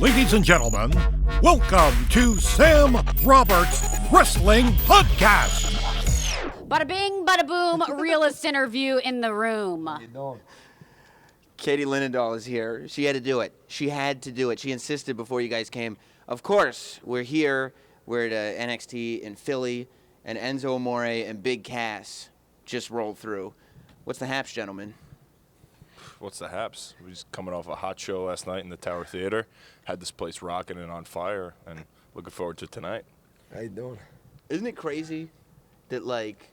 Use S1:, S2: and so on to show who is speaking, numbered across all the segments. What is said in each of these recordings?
S1: Ladies and gentlemen, welcome to Sam Roberts Wrestling Podcast.
S2: Bada bing, bada boom, realist interview in the room.
S3: How you doing?
S4: Katie Linendoll is here. She had to do it. She had to do it. She insisted before you guys came. Of course, we're here. We're at NXT in Philly, and Enzo Amore and Big Cass just rolled through. What's the haps, gentlemen?
S5: What's the haps? We was coming off a hot show last night in the Tower Theater. Had this place rocking and on fire, and looking forward to tonight.
S3: How you doing?
S4: Isn't it crazy that, like,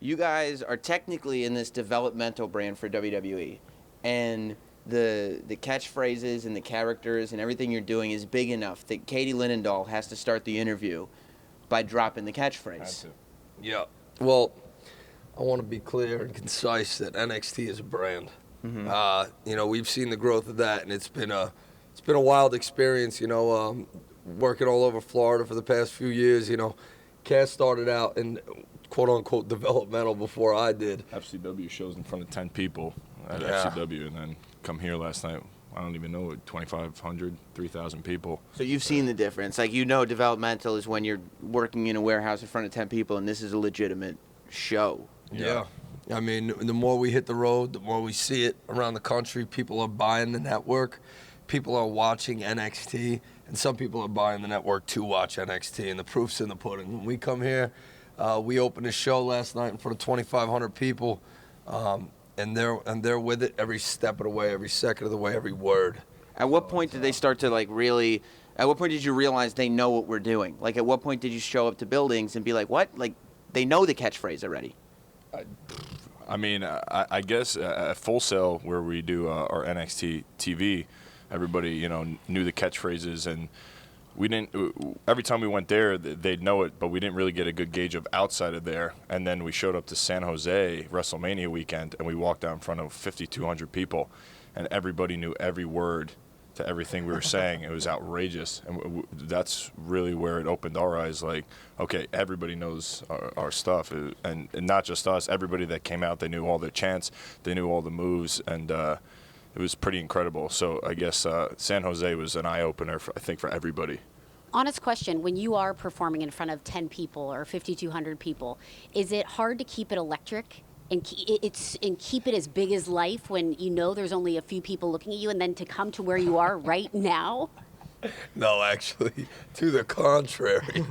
S4: you guys are technically in this developmental brand for WWE, and the catchphrases and the characters and everything you're doing is big enough that Katie Linendoll has to start the interview by dropping the catchphrase.
S3: Yeah. Well, I want to be clear and concise that NXT is a brand. Mm-hmm. We've seen the growth of that, and it's been a wild experience. Working all over Florida for the past few years. Cass started out in quote unquote developmental before I did.
S5: FCW shows in front of 10 people at FCW, and then come here last night. I don't even know, 2,500, 3,000 people.
S4: So you've seen the difference. Developmental is when you're working in a warehouse in front of 10 people, and this is a legitimate show.
S3: Yeah. I mean, the more we hit the road, the more we see it around the country. People are buying the network. People are watching NXT. And some people are buying the network to watch NXT. And the proof's in the pudding. When we come here, we opened a show last night in front of 2,500 people. And they're with it every step of the way, every second of the way, every word.
S4: At what point did they start to, really... At what point did you realize they know what we're doing? Like, at what point did you show up to buildings and be like, what? Like, they know the catchphrase already.
S5: I guess at Full Sail, where we do our NXT TV, everybody, knew the catchphrases, and we didn't. Every time we went there, they'd know it, but we didn't really get a good gauge of outside of there. And then we showed up to San Jose WrestleMania weekend, and we walked out in front of 5,200 people, and everybody knew every word to everything we were saying. It was outrageous, and that's really where it opened our eyes. Like, okay, everybody knows our stuff, and not just us. Everybody that came out, they knew all their chants, they knew all the moves, and it was pretty incredible. So I guess San Jose was an eye-opener, I think, for everybody.
S2: Honest question, when you are performing in front of 10 people or 5,200 people, is it hard to keep it electric and keep it as big as life when there's only a few people looking at you, and then to come to where you are right now?
S3: No, actually, to the contrary.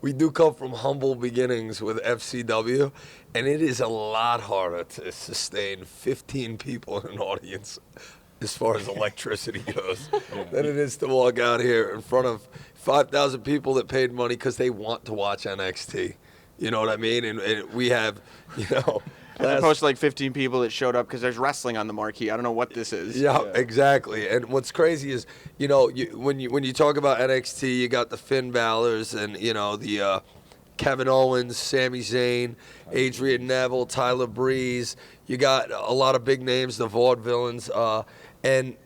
S3: We do come from humble beginnings with FCW, and it is a lot harder to sustain 15 people in an audience as far as electricity goes than it is to walk out here in front of 5,000 people that paid money because they want to watch NXT. You know what I mean? And we have,
S4: As opposed to 15 people that showed up because there's wrestling on the marquee. I don't know what this is.
S3: Yeah, exactly. And what's crazy is, when you talk about NXT, you got the Finn Balor's and, the Kevin Owens, Sami Zayn, Adrian Neville, Tyler Breeze. You got a lot of big names, the Vaudevillains. And,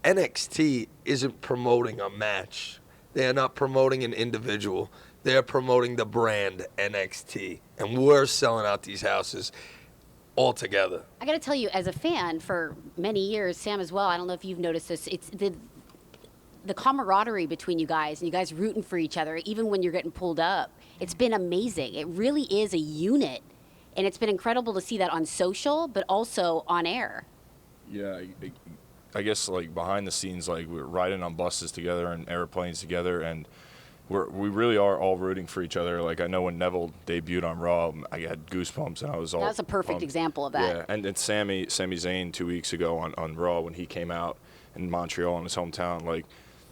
S3: NXT isn't promoting a match. They are not promoting an individual. They're promoting the brand NXT, and we're selling out these houses all together.
S2: I got to tell you, as a fan for many years, Sam as well, I don't know if you've noticed this, it's the camaraderie between you guys, and you guys rooting for each other, even when you're getting pulled up. It's been amazing. It really is a unit, and it's been incredible to see that on social, but also on air.
S5: Yeah, I guess, behind the scenes, we're riding on buses together and airplanes together, and we really are all rooting for each other. I know when Neville debuted on Raw, I had goosebumps, and I was all
S2: That's a perfect
S5: pumped.
S2: example of that.
S5: Yeah, and Sami Zayn 2 weeks ago on Raw when he came out in Montreal in his hometown,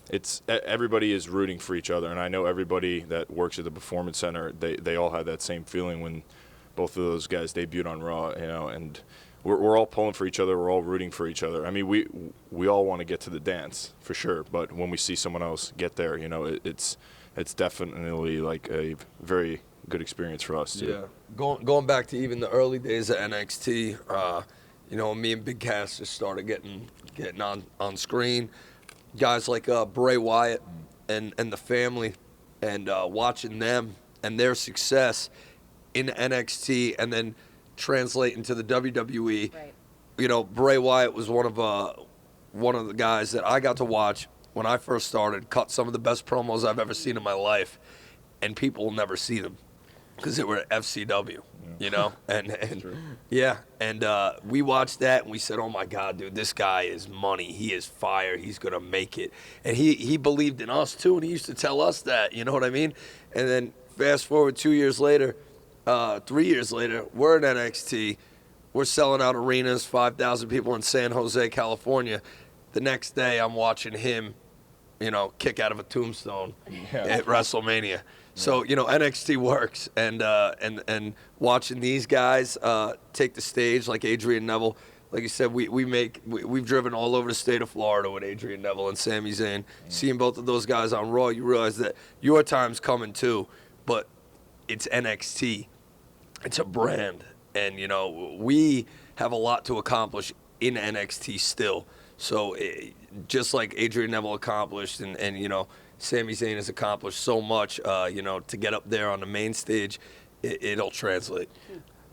S5: it's everybody is rooting for each other, and I know everybody that works at the Performance Center, they all had that same feeling when both of those guys debuted on Raw, and we're all pulling for each other. We're all rooting for each other. I mean, we all want to get to the dance for sure, but when we see someone else get there, it's definitely a very good experience for us too.
S3: Yeah, going back to even the early days of NXT, me and Big Cass just started getting on screen. Guys like Bray Wyatt and the family, and watching them and their success in NXT, and then translate into the WWE.
S2: Right.
S3: Bray Wyatt was one of one of the guys that I got to watch when I first started, cut some of the best promos I've ever seen in my life, and people will never see them because they were at FCW, you know? And yeah, and we watched that, and we said, oh, my God, dude, this guy is money. He is fire. He's going to make it. And he believed in us, too, and he used to tell us that, you know what I mean? And then fast forward 2 years later, 3 years later, we're at NXT. We're selling out arenas, 5,000 people in San Jose, California. The next day, I'm watching him, you know, kick out of a tombstone at WrestleMania. So, you know, NXT works, and watching these guys take the stage, like Adrian Neville, like you said, we've driven all over the state of Florida with Adrian Neville and Sami Zayn. Seeing both of those guys on Raw, you realize that your time's coming too, but it's NXT. It's a brand, and, you know, we have a lot to accomplish in NXT still. So just like Adrian Neville accomplished, and you know, Sami Zayn has accomplished so much, you know, to get up there on the main stage, it'll translate.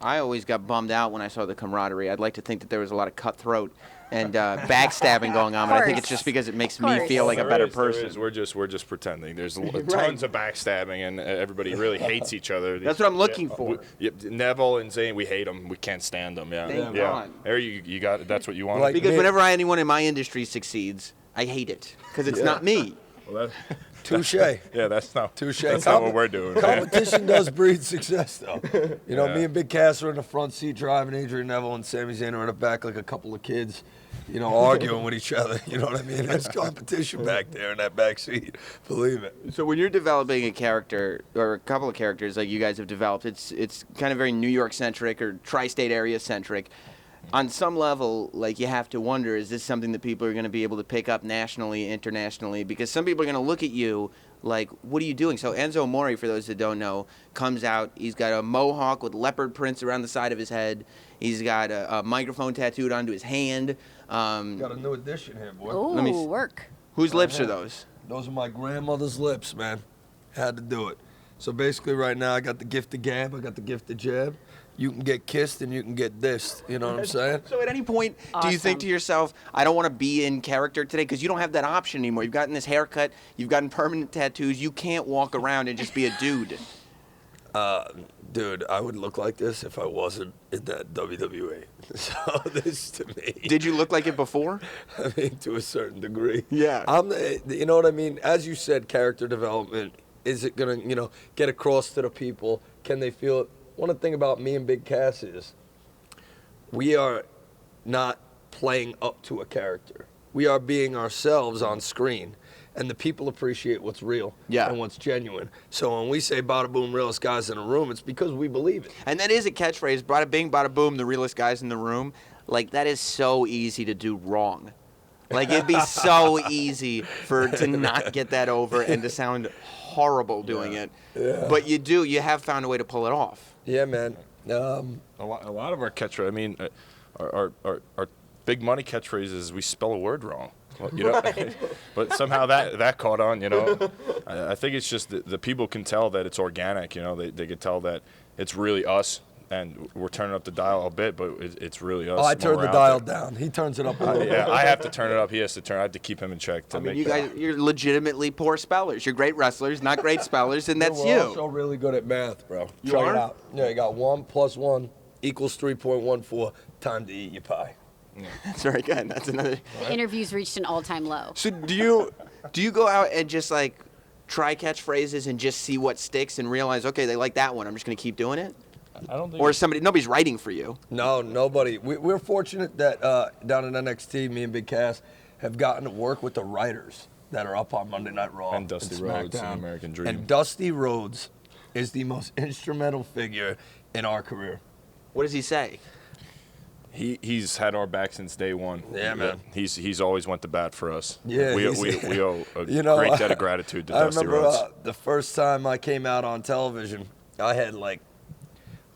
S4: I always got bummed out when I saw the camaraderie. I'd like to think that there was a lot of cutthroat and backstabbing going on, but I think it's just because it makes me feel like a better person.
S5: We're just pretending. There's tons of backstabbing, and everybody really hates each other.
S4: That's what I'm looking for.
S5: Neville and Zayn, we hate them. We can't stand them. Yeah,
S4: Thank God.
S5: There you got it. That's what you want.
S3: Like
S4: Because whenever anyone in my industry succeeds, I hate it because it's not me.
S5: Well,
S3: Touche.
S5: yeah, that's not what we're doing.
S3: Competition does breed success, though. You know, me and Big Cass are in the front seat driving. Adrian Neville and Sami Zayn are in the back like a couple of kids, you know, arguing with each other. You know what I mean? There's competition back there in that back seat. Believe it.
S4: So when you're developing a character or a couple of characters like you guys have developed, it's kind of very New York centric or tri-state area centric. On some level, like, you have to wonder, is this something that people are going to be able to pick up nationally, internationally? Because some people are going to look at you like, what are you doing? So Enzo Amore, for those that don't know, comes out. He's got a mohawk with leopard prints around the side of his head. He's got a microphone tattooed onto his hand.
S3: Got a new addition here, boy.
S2: Oh, work.
S4: Whose lips are those?
S3: Those are my grandmother's lips, man. Had to do it. So basically right now I got the gift of gab, I got the gift of jab. You can get kissed and you can get dissed. You know what I'm saying?
S4: So at any point, do you think to yourself, I don't want to be in character today? Because you don't have that option anymore. You've gotten this haircut. You've gotten permanent tattoos. You can't walk around and just be a dude.
S3: Dude, I would look like this if I wasn't in that WWE. So this to me.
S4: Did you look like it before?
S3: I mean, to a certain degree.
S4: Yeah.
S3: You know what I mean? As you said, character development. Is it going to, you know, get across to the people? Can they feel it? One of the things about me and Big Cass is we are not playing up to a character. We are being ourselves on screen, and the people appreciate what's real and what's genuine. So when we say bada boom, realest guys in the room, it's because we believe it.
S4: And that is a catchphrase, bada bing, bada boom, the realest guys in the room. Like, that is so easy to do wrong. Like, it'd be so easy to not get that over and to sound horrible doing it. Yeah. But you have found a way to pull it off.
S3: Yeah, man.
S5: A lot of our catchphrases, I mean, our big money catchphrases, we spell a word wrong. You know, but somehow that caught on. You know, I think it's just the people can tell that it's organic. You know, they can tell that it's really us, and we're turning up the dial a bit, but it's really us.
S3: Oh, I turned the dial down. He turns it up a little.
S5: Yeah, I have to turn it up. He has to turn. I have to keep him in check. To make
S4: you guys, you're legitimately poor spellers. You're great wrestlers, not great spellers, and that's
S3: we're also really good at math, bro.
S4: You are?
S3: It out. Yeah, you got 1 + 1 = 3.14. Time to eat your pie.
S4: Yeah. That's very good. That's another.
S2: The interviews reached an all-time low.
S4: So do you go out and just like try catchphrases and just see what sticks and realize, okay, they like that one, I'm just gonna keep doing it?
S5: I don't think.
S4: Or nobody's writing for you.
S3: No, nobody. We're fortunate that down in NXT, me and Big Cass have gotten to work with the writers that are up on Monday Night Raw
S5: and Dusty Rhodes and American Dream.
S3: And Dusty Rhodes is the most instrumental figure in our career.
S4: What does he say?
S5: He's had our back since day one.
S3: Yeah, man.
S5: He's always went to bat for us.
S3: Yeah,
S5: we owe a great debt of gratitude to Dusty Rhodes.
S3: I remember the first time I came out on television, I had like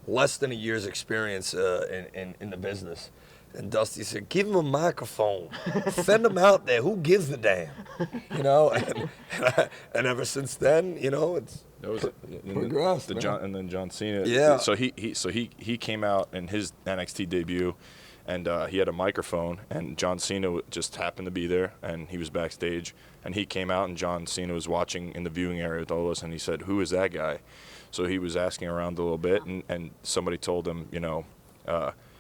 S3: less than a year's experience in the business. And Dusty said, give him a microphone. Send him out there. Who gives a damn? You know, and ever since then, you know, it's progressed.
S5: And then John Cena.
S3: Yeah.
S5: So he came out in his NXT debut, and he had a microphone, and John Cena just happened to be there, and he was backstage, and he came out, and John Cena was watching in the viewing area with all of us, and he said, "Who is that guy?" So he was asking around a little bit, and somebody told him, you know,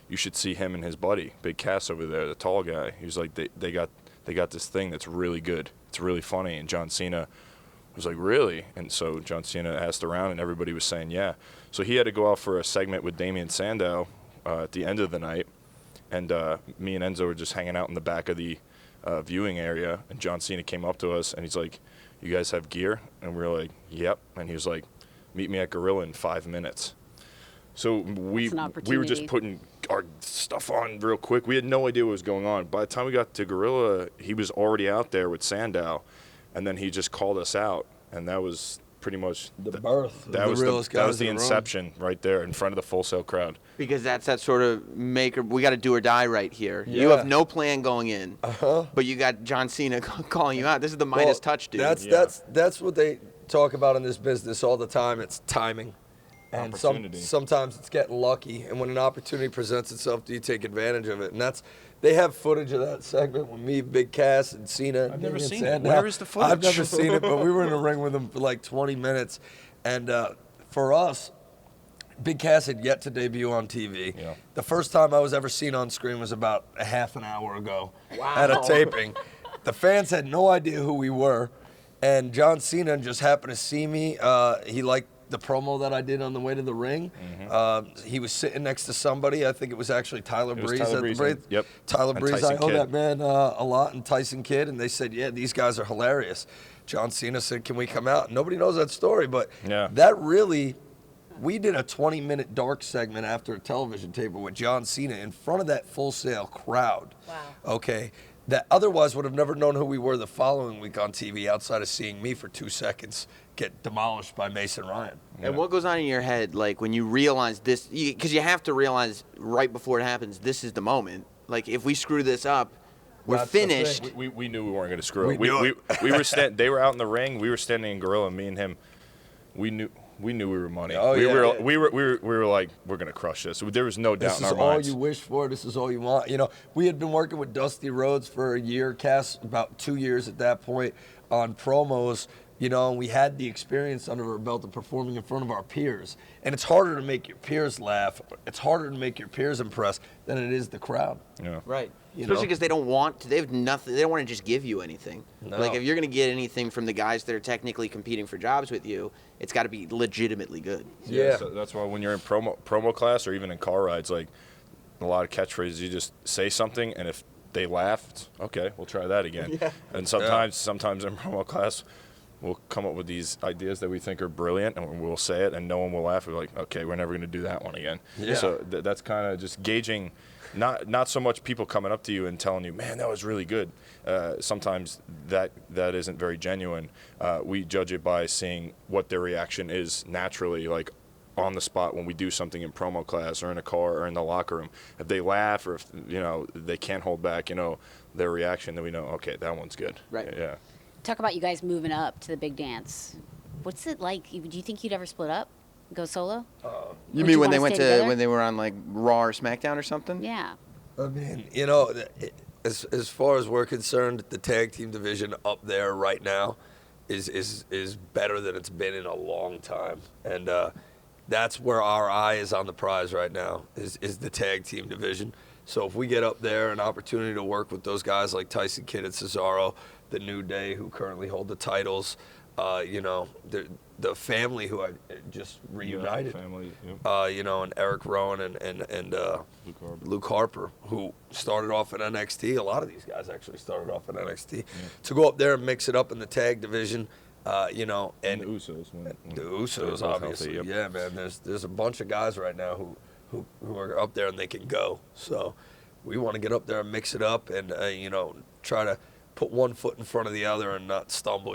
S5: you should see him and his buddy, Big Cass over there, the tall guy. He was like, they got this thing that's really good. It's really funny. And John Cena was like, really? And so John Cena asked around, and everybody was saying, yeah. So he had to go out for a segment with Damien Sandow at the end of the night, and me and Enzo were just hanging out in the back of the viewing area, and John Cena came up to us, and he's like, "You guys have gear?" And we were like, "Yep." And he was like, "Meet me at Gorilla in 5 minutes." So we were just putting our stuff on real quick. We had no idea what was going on. By the time we got to Gorilla, he was already out there with Sandow, and then he just called us out, and that was pretty much
S3: the birth.
S5: That was the inception right there in front of the Full Sail crowd.
S4: Because that's that sort of we got to do or die right here.
S3: Yeah.
S4: You have no plan going in, but you got John Cena calling you out. This is the Midas touch, dude.
S3: That's what they talk about in this business all the time. It's timing. And sometimes it's getting lucky, and when an opportunity presents itself, do you take advantage of it? And they have footage of that segment with me, Big Cass, and Cena.
S5: I've never seen it. Where is the footage?
S3: I've never seen it, but we were in the ring with him for like 20 minutes. And for us, Big Cass had yet to debut on TV. Yeah. The first time I was ever seen on screen was about a half an hour ago at a taping. The fans had no idea who we were, and John Cena just happened to see me. He liked the promo that I did on the way to the ring. He was sitting next to somebody. I think it was actually Tyler Breeze.
S5: Yep.
S3: Tyler Breeze. I owe that man a lot, and Tyson Kidd. And they said, yeah, these guys are hilarious. John Cena said, can we come out? Nobody knows that story, but that really, we did a 20-minute dark segment after a television table with John Cena in front of that Full Sail crowd. Wow. Okay. That otherwise would have never known who we were the following week on TV outside of seeing me for 2 seconds get demolished by Mason Ryan.
S4: And what goes on in your head, like, when you realize this, because you have to realize right before it happens, this is the moment. Like, if we screw this up, we're finished.
S5: We knew we weren't going to screw it. We were they were out in the ring. We were standing in Gorilla, me and him. We knew we were money.
S3: Oh,
S5: we were like, we're going to crush this. There was no doubt in our minds.
S3: This is all you wish for. This is all you want. You know, we had been working with Dusty Rhodes for a year, Cass, about 2 years at that point, on promos. You know, and we had the experience under our belt of performing in front of our peers. And it's harder to make your peers laugh. It's harder to make your peers impressed than it is the crowd.
S5: Yeah.
S4: Right. Especially because they don't want to. They have nothing. They don't want to just give you anything. No. Like, if you're going to get anything from the guys that are technically competing for jobs with you, it's got to be legitimately good.
S5: Yeah. So that's why when you're in promo class or even in car rides, like, a lot of catchphrases, you just say something, and if they laugh, it's, okay, we'll try that again. Yeah. And sometimes in promo class, we'll come up with these ideas that we think are brilliant, and we'll say it, and no one will laugh. We're like, okay, we're never going to do that one again. Yeah. So that's kind of just gauging, not so much people coming up to you and telling you, man, that was really good. Sometimes that isn't very genuine. We judge it by seeing what their reaction is naturally, like on the spot when we do something in promo class or in a car or in the locker room. If they laugh or if, they can't hold back, their reaction, then we know, okay, that one's good.
S4: Right.
S5: Yeah.
S2: Talk about you guys moving up to the big dance. What's it like? Do you think you'd ever split up, go solo?
S4: You mean when they went to when they were on like Raw or SmackDown or something?
S2: Yeah.
S3: I mean, as far as we're concerned, the tag team division up there right now is better than it's been in a long time, and that's where our eye is on the prize right now. Is the tag team division. So if we get up there, an opportunity to work with those guys like Tyson Kidd and Cesaro, the New Day, who currently hold the titles, the family who I just reunited, and Eric Rowan and Luke Harper, who started off in NXT. A lot of these guys actually started off in NXT. Yeah. To go up there and mix it up in the tag division, and the
S5: Usos.
S3: The Usos, obviously. Healthy, yep. Yeah, man. There's a bunch of guys right now who are up there and they can go. So we want to get up there and mix it up and try to put one foot in front of the other and not stumble,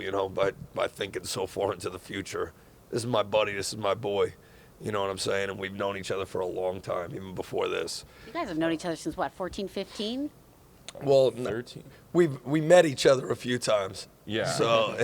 S3: by thinking so far into the future. This is my buddy. This is my boy. You know what I'm saying? And we've known each other for a long time, even before this.
S2: You guys have known each other since, what, 14, 15?
S3: Well,
S5: 13.
S3: we met each other a few times.
S5: Yeah.
S3: So,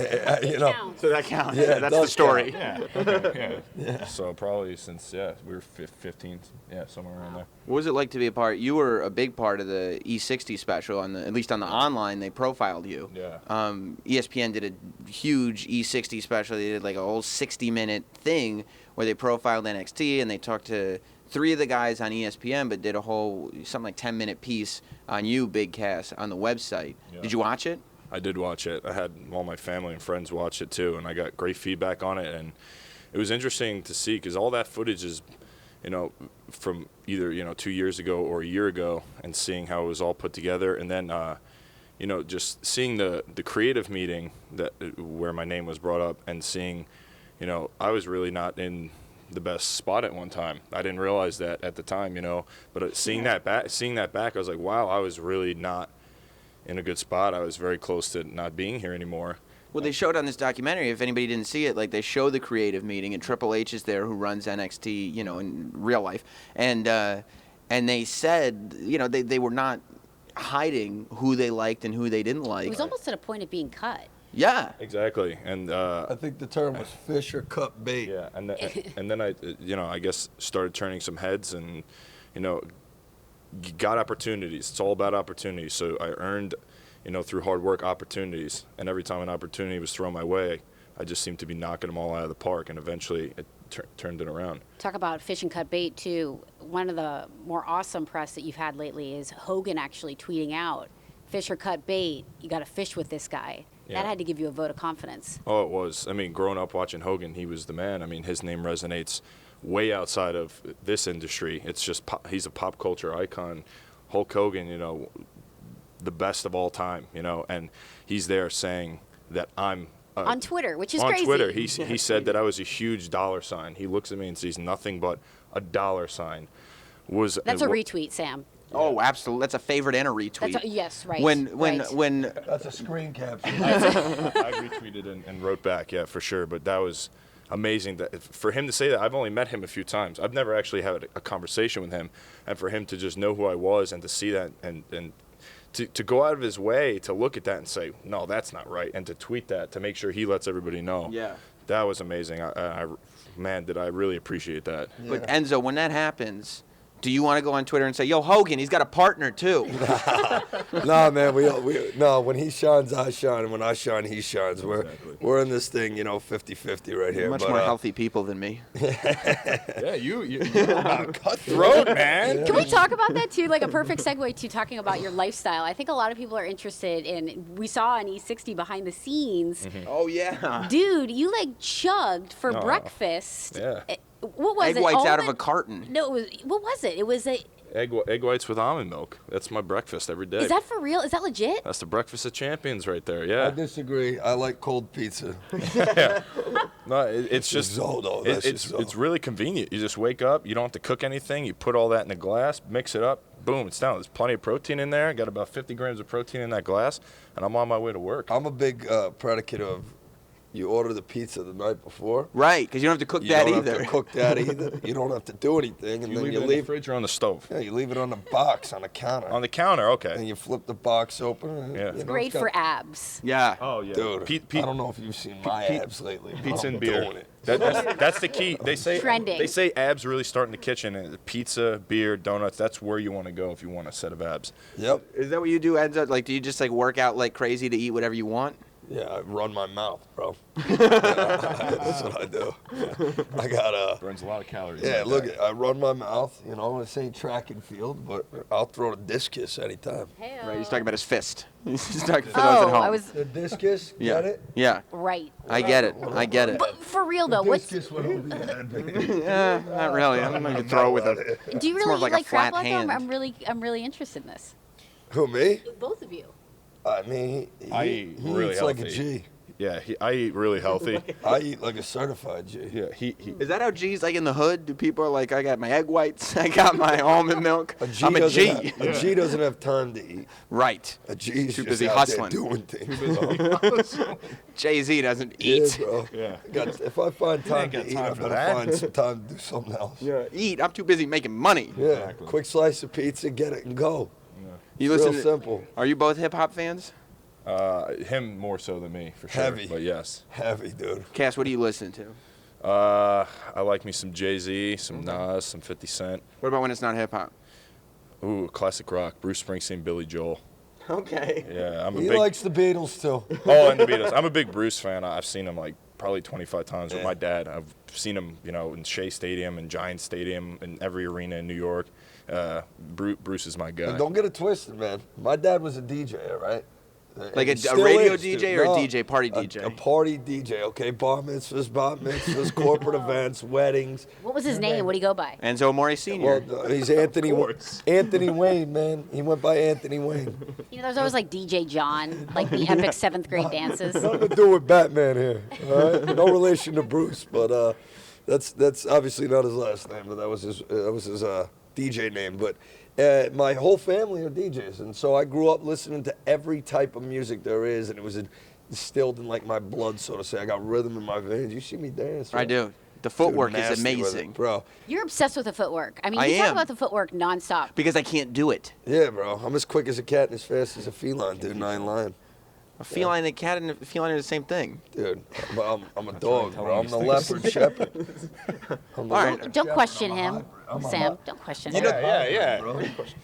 S3: you know.
S2: Counts.
S4: So that counts.
S3: Yeah,
S4: That's
S3: it
S4: the
S3: does
S4: story.
S5: Yeah. Okay. Yeah. So probably since we were 15, somewhere around there.
S4: What was it like to be a part? You were a big part of the E60 special, at least on the online. They profiled you.
S5: Yeah.
S4: ESPN did a huge E60 special. They did like a whole 60-minute thing where they profiled NXT and they talked to 3 of the guys on ESPN, but did a whole something like 10-minute piece on you, Big Cass, on the website.
S5: Yeah.
S4: Did you watch it?
S5: I did watch it. I had all my family and friends watch it too, and I got great feedback on it. And it was interesting to see because all that footage is, from either 2 years ago or a year ago, and seeing how it was all put together, and then just seeing the creative meeting where my name was brought up, and seeing, I was really not in the best spot at one time. I didn't realize that at the time, But seeing that back, I was like, wow, I was really not in a good spot. I was very close to not being here anymore.
S4: Well, they showed on this documentary, if anybody didn't see it, like they show the creative meeting, and Triple H is there, who runs NXT, in real life, and they said, they were not hiding who they liked and who they didn't like.
S2: It was almost at a point of being cut.
S4: Yeah.
S5: Exactly, and
S3: I think the term was fish or cut bait.
S5: yeah, and then I, I guess started turning some heads, and got opportunities. It's all about opportunities. So I earned, through hard work, opportunities. And every time an opportunity was thrown my way, I just seemed to be knocking them all out of the park. And eventually, it turned it around.
S2: Talk about fish and cut bait, too. One of the more awesome press that you've had lately is Hogan actually tweeting out, fish or cut bait, you got to fish with this guy.
S5: Yeah.
S2: That had to give you a vote of confidence.
S5: Oh, it was. I mean, growing up watching Hogan, he was the man. I mean, his name resonates way outside of this industry. It's just he's a pop culture icon. Hulk Hogan, the best of all time, and he's there saying that I'm
S2: on Twitter, which is
S5: on
S2: crazy.
S5: Twitter. He said that I was a huge dollar sign. He looks at me and sees nothing but a dollar sign.
S2: That's a retweet, Sam.
S4: Oh, absolutely. That's a favorite and a retweet.
S2: Yes, right.
S4: When
S3: That's a screen capture.
S5: I retweeted and wrote back, yeah, for sure. But that was amazing for him to say that. I've only met him a few times. I've never actually had a conversation with him, and for him to just know who I was and to see that and to go out of his way to look at that and say, no, that's not right, and to tweet that to make sure he lets everybody know.
S4: Yeah.
S5: That was amazing. Man, did I really appreciate that.
S3: Yeah.
S4: But Enzo, when that happens, do you want to go on Twitter and say, yo, Hogan, he's got a partner too?
S3: Nah, man, when he shines, I shine, and when I shine, he shines. We're in this thing, 50-50 right here.
S4: Much more healthy people than me.
S5: Yeah, you're about cutthroat, man.
S2: Can we talk about that too? Like a perfect segue to talking about your lifestyle. I think a lot of people are interested in. We saw an E60 behind the scenes.
S4: Oh, yeah.
S2: Dude, you like chugged for breakfast.
S5: Yeah.
S2: What was
S4: Egg
S2: it?
S4: whites out of a
S2: Almond-
S4: carton.
S2: No, it was. What was it? It was a.
S5: Egg whites with almond milk. That's my breakfast every day.
S2: Is that for real? Is that legit?
S5: That's the breakfast of champions right there.
S3: I
S5: Yeah.
S3: disagree. I like cold pizza.
S5: No, it's just
S3: Zoldo, that's
S5: it's
S3: just Zoldo.
S5: it's really convenient. You just wake up. You don't have to cook anything. You put all that in a glass, mix it up. Boom, it's down. There's plenty of protein in there. Got about 50 grams of protein in that glass, and I'm on my way to work.
S3: I'm a big predicate of you order the pizza the night before.
S4: Right, because you don't have to cook
S3: You
S4: that
S3: don't
S4: either.
S3: have to cook that either. You don't have to do anything, and
S5: You
S3: then
S5: leave
S3: you
S5: it in
S3: leave
S5: the fridge or on the stove.
S3: Yeah, you leave it on the box on the counter.
S5: On the counter, okay.
S3: and you flip the box open. And,
S5: Yeah.
S3: you know,
S2: Great
S3: it's got-
S2: for abs.
S4: Yeah.
S5: Oh yeah,
S3: Dude,
S5: Pete,
S3: I don't know if you've seen my abs lately. but
S5: pizza
S3: I'm
S5: and beer.
S3: doing it.
S5: That's the key. They say
S2: Trending.
S5: They say abs really start in the kitchen, and pizza, beer, donuts. That's where you want to go if you want a set of abs.
S3: Yep.
S4: Is that what you do, Enzo? Like, do you just like work out like crazy to eat whatever you want?
S3: Yeah, I run my mouth, bro. That's what I do. I got
S5: Burns a lot of calories.
S3: Yeah,
S5: like
S3: look,
S5: that.
S3: I run my mouth. This ain't track and field, but I'll throw a discus anytime.
S4: Right. He's talking about his fist. He's talking for those at
S2: Oh,
S4: home.
S2: I was
S3: The discus,
S4: Yeah.
S3: get it?
S4: Yeah.
S2: right.
S4: I get it. I get it.
S2: But for real though, what's
S3: Discus went over your head, baby.
S4: Not really. I'm not gonna throw with him.
S2: do you
S4: It's more
S2: really
S4: of like
S2: eat
S4: a
S2: like crab
S4: flat
S2: like that?
S4: hand.
S2: I'm really interested in this.
S3: Who, me?
S2: Both of you.
S3: I mean,
S5: I
S3: he
S5: eat really
S3: eats like a
S5: healthy.
S3: G.
S5: Yeah, I eat really healthy.
S3: I eat like a certified G.
S5: Yeah, he
S4: Is that how G's like in the hood? Do people are like, I got my egg whites, I got my almond milk. I'm a
S3: doesn't
S4: G.
S3: have- a G doesn't have time to eat.
S4: Right.
S3: A G's
S4: Too
S3: just
S4: busy
S3: out
S4: hustling.
S3: there doing things.
S4: Jay-Z doesn't
S3: Yeah,
S4: eat.
S3: bro.
S5: Yeah.
S3: If I find time
S5: ain't got
S3: to eat,
S5: time
S3: I'm
S5: for
S3: gonna
S5: that.
S3: find some time to do something else.
S4: Eat. I'm too busy making money.
S3: Yeah,
S5: Exactly.
S3: quick slice of pizza, get it and go.
S4: You
S3: It's
S4: listen
S3: real
S4: to,
S3: simple.
S4: Are you both hip hop fans?
S5: Him more so than me, for sure.
S3: Heavy.
S5: But yes.
S3: Heavy, dude.
S4: Cass, what do you listen to?
S5: I like me some Jay-Z, some Nas, some 50 Cent.
S4: What about when it's not hip hop?
S5: Ooh, classic rock. Bruce Springsteen, Billy Joel.
S4: Okay.
S5: Yeah, I'm a
S3: He
S5: big.
S3: likes the Beatles too.
S5: Oh, and the Beatles. I'm a big Bruce fan. I've seen him like probably 25 times with my dad. I've seen him, in Shea Stadium and Giant Stadium and every arena in New York. Bruce is my guy.
S3: And don't get it twisted, man. My dad was a DJ, all right?
S4: Like
S3: And
S4: a
S3: he still
S4: radio
S3: is,
S4: DJ
S3: dude.
S4: or a
S3: No,
S4: DJ, party DJ?
S3: A party DJ, okay? Bar mitzvahs, corporate events, weddings.
S2: What was his name? What did he go by?
S4: Enzo Amore Sr.
S3: Well, he's Anthony Wayne, man. He went by Anthony Wayne.
S2: There's always like DJ John, like the epic 7th grade dances.
S3: Nothing to do with Batman here, all right? No relation to Bruce, but that's obviously not his last name, but that was his DJ name. But my whole family are DJs, and so I grew up listening to every type of music there is, and it was instilled in like my blood, so to say. I got rhythm in my veins. You see me dance?
S4: I do. The footwork
S3: Dude,
S4: is
S3: nasty with it,
S4: amazing.
S3: bro.
S2: You're obsessed with the footwork. I mean,
S4: I
S2: you talk
S4: am.
S2: about the footwork nonstop.
S4: Because I can't do it.
S3: Yeah, bro. I'm as quick as a cat and as fast as a feline, dude, and I ain't lying.
S4: A feline and a cat and a feline are the same thing.
S3: Dude, I'm a dog,
S5: tell
S3: bro.
S5: him
S3: I'm
S5: these
S3: the
S5: things.
S3: leopard shepherd. I'm the
S4: All right.
S3: leopard
S2: Don't
S3: shepherd.
S2: question
S3: I'm a
S2: him,
S3: hybrid. I'm a
S2: Sam.
S3: hybrid.
S2: Don't question
S4: You
S2: him.
S4: know-
S5: Yeah.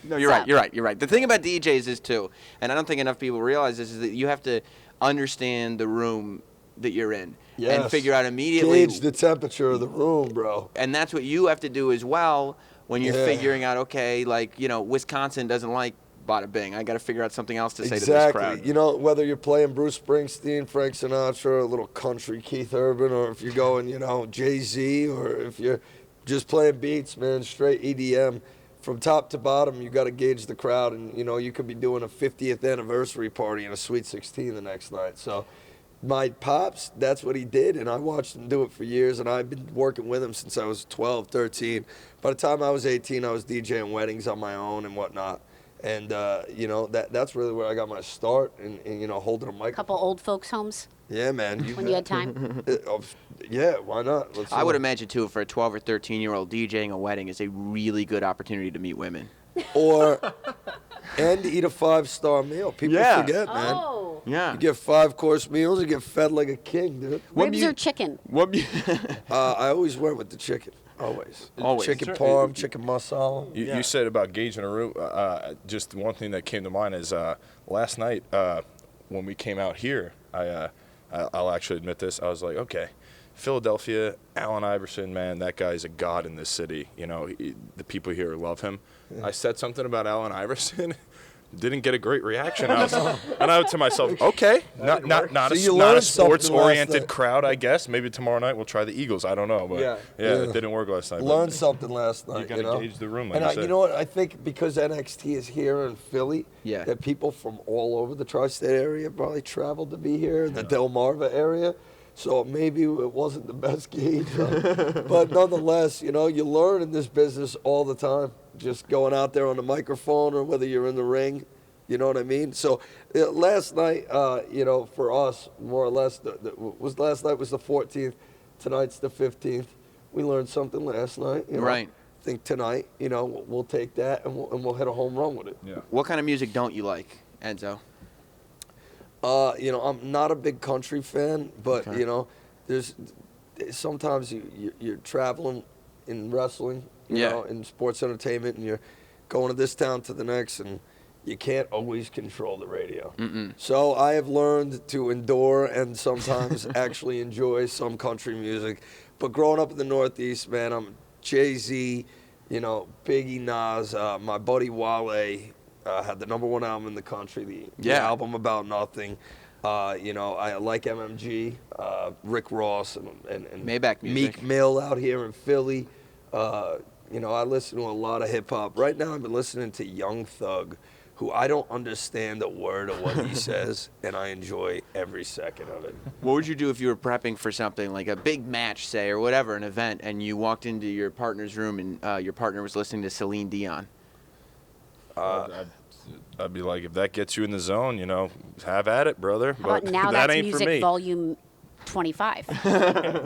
S4: No, you're
S2: So-
S4: right. You're right. The thing about DJs is too, and I don't think enough people realize this, is that you have to understand the room that you're in and
S3: Yes.
S4: figure out immediately.
S3: Gauge the temperature of the room, bro.
S4: And that's what you have to do as well when you're
S3: Yeah.
S4: figuring out. Okay, like Wisconsin doesn't like bada bing. I got to figure out something else to say to this
S3: Exactly.
S4: crowd.
S3: Whether you're playing Bruce Springsteen, Frank Sinatra, a little country Keith Urban, or if you're going, Jay-Z, or if you're just playing beats, man, straight EDM. From top to bottom, you got to gauge the crowd, and, you could be doing a 50th anniversary party and a Sweet 16 the next night. So my pops, that's what he did, and I watched him do it for years, and I've been working with him since I was 12, 13. By the time I was 18, I was DJing weddings on my own and whatnot. And, that's really where I got my start in holding a microphone.
S2: Couple old folks' homes
S3: Yeah, man.
S2: when you had time.
S3: Yeah, why not?
S4: I would imagine too, for a 12 or 13-year-old, DJing a wedding is a really good opportunity to meet women.
S3: And eat a 5-star meal. People
S4: Yeah.
S3: forget, man.
S2: Oh.
S4: Yeah.
S3: You get 5-course meals, you get fed like a king, dude.
S2: Ribs or chicken?
S3: I always went with the chicken. Always.
S4: Always.
S3: Chicken
S5: Sure.
S3: parm, chicken masala.
S5: You said about gauging a room. Just one thing that came to mind is last night when we came out here, I'll actually admit this. I was like, okay, Philadelphia, Allen Iverson, man, that guy's a god in this city. The people here love him. I said something about Allen Iverson. Didn't get a great reaction. And I was to myself, okay, not
S3: So you
S5: a
S3: learned something last
S5: sports-oriented
S3: night.
S5: crowd, I guess. Maybe tomorrow night we'll try the Eagles. I don't know, but
S4: Yeah.
S5: it didn't work last night. but
S3: Learned something last night.
S5: You gotta gauge the room, like
S3: and
S5: you
S3: you
S5: said.
S3: know what? I think because NXT is here in Philly,
S4: Yeah.
S3: that people from all over the tri-state area probably traveled to be here, the Delmarva area. So maybe it wasn't the best gauge. But nonetheless, you learn in this business all the time. Just going out there on the microphone or whether you're in the ring. You know what I mean? So last night, for us, more or less, last night was the 14th. Tonight's the 15th. We learned something last night.
S4: Right.
S3: I think tonight, we'll take that and we'll hit a home run with it.
S5: Yeah.
S4: What kind of music don't you like, Enzo?
S3: I'm not a big country fan, but
S4: Okay.
S3: there's sometimes you're traveling in wrestling, in sports entertainment, and you're going to this town to the next, and you can't always control the radio. So I have learned to endure and sometimes actually enjoy some country music. But growing up in the Northeast, man, I'm Jay-Z, Biggie, Nas, my buddy Wale had the #1 album in the country, the album About Nothing. I like MMG, Rick Ross, and
S4: Maybach music.
S3: Meek Mill out here in Philly. I listen to a lot of hip-hop. Right now I've been listening to Young Thug, who I don't understand a word of what he says, and I enjoy every second of it.
S4: What would you do if you were prepping for something like a big match, say, or whatever, an event, and you walked into your partner's room and your partner was listening to Celine Dion?
S5: I'd be like, if that gets you in the zone, have at it, brother.
S2: How about
S5: But
S2: Now
S5: that
S2: That's
S5: ain't for
S2: Music
S5: me.
S2: Volume 25?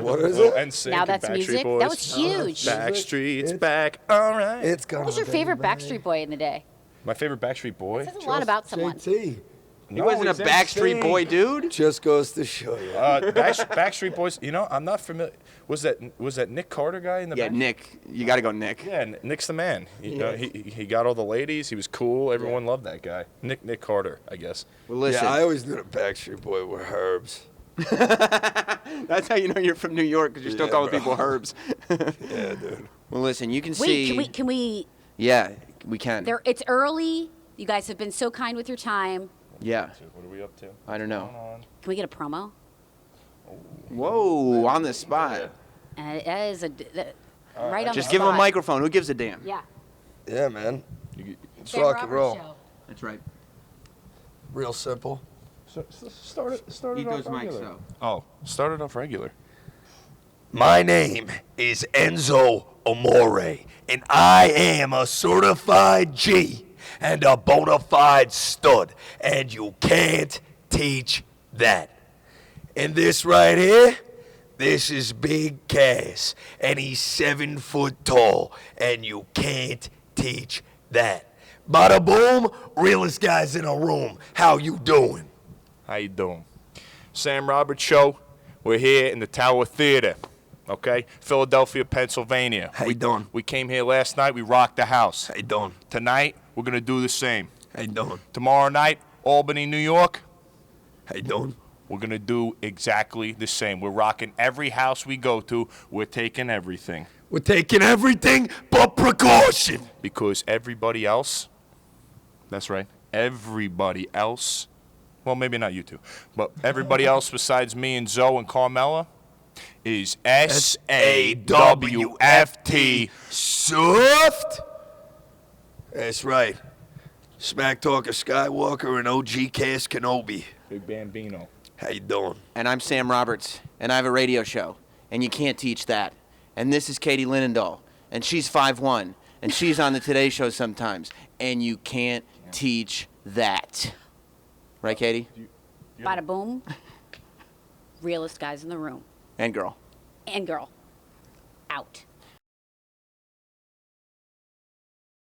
S3: What is
S5: Little
S3: it?
S5: NSYNC
S2: Now
S5: and
S2: That's
S5: Backstreet
S2: Music?
S5: Boys.
S2: That was huge.
S3: Back-
S5: Backstreet's
S3: It's-
S5: back, all right.
S3: It's gonna
S2: What was your
S3: be
S2: favorite
S3: back.
S2: Backstreet Boy in the day?
S5: My favorite Backstreet Boy.
S2: Says a lot about someone.
S3: JT.
S4: He wasn't a Backstreet Boy dude.
S3: Just goes to show you.
S5: Backstreet Boys. You know, I'm not familiar. Was that Nick Carter guy in the
S4: Yeah,
S5: back?
S4: Nick. You got to go Nick.
S5: Yeah, Nick's the man. He got all the ladies. He was cool. Everyone loved that guy. Nick Carter, I guess.
S4: Well, listen.
S3: Yeah, I always knew the Backstreet Boy were Herbs.
S4: That's how you know you're from New York, because you're still calling people Herbs.
S3: Yeah, dude.
S4: Well, listen, you can see.
S2: Wait, can we?
S4: Yeah, we can.
S2: It's early. You guys have been so kind with your time.
S4: Yeah.
S5: What are we up to?
S4: I don't know.
S2: Can we get a promo?
S4: Whoa, on the spot.
S2: That is right on
S4: Just
S2: the
S4: give him a
S2: spot.
S4: microphone. Who gives a damn?
S2: Yeah.
S3: Yeah, man. It's
S2: Sam
S3: rock and
S2: Roberts
S3: roll.
S2: Show.
S4: That's right.
S3: Real simple.
S5: Start it
S4: Eat
S5: off
S4: those mics,
S5: regular.
S4: though.
S5: Oh, start it off regular.
S3: My name is Enzo Amore, and I am a certified G and a bona fide stud, and you can't teach that. And this right here, this is Big Cass, and he's 7 foot tall, and you can't teach that. Bada boom, realest guys in a room. How you doing?
S5: How you doing? Sam Roberts Show. We're here in the Tower Theater, okay? Philadelphia, Pennsylvania.
S3: How you doing?
S5: We came here last night. We rocked the house.
S3: How you doing?
S5: Tonight, we're going to do the same.
S3: How you doing?
S5: Tomorrow night, Albany, New York,
S3: How you doing?
S5: we're going to do exactly the same. We're rocking every house we go to. We're taking everything.
S3: We're taking everything but precaution.
S5: Because everybody else, that's right, everybody else, well, maybe not you two, but everybody else besides me and Zoe and Carmella is SAWFT.
S3: Soft? That's right. Smack Talker Skywalker and OG Cass Kenobi.
S5: Big Bambino.
S3: How you doing?
S4: And I'm Sam Roberts, and I have a radio show, and you can't teach that. And this is Katie Linendoll, and she's 5'1", and she's on the Today Show sometimes, and you can't teach that. Right, Katie?
S2: Bada boom. Realest guys in the room.
S4: And girl.
S2: And girl. Out.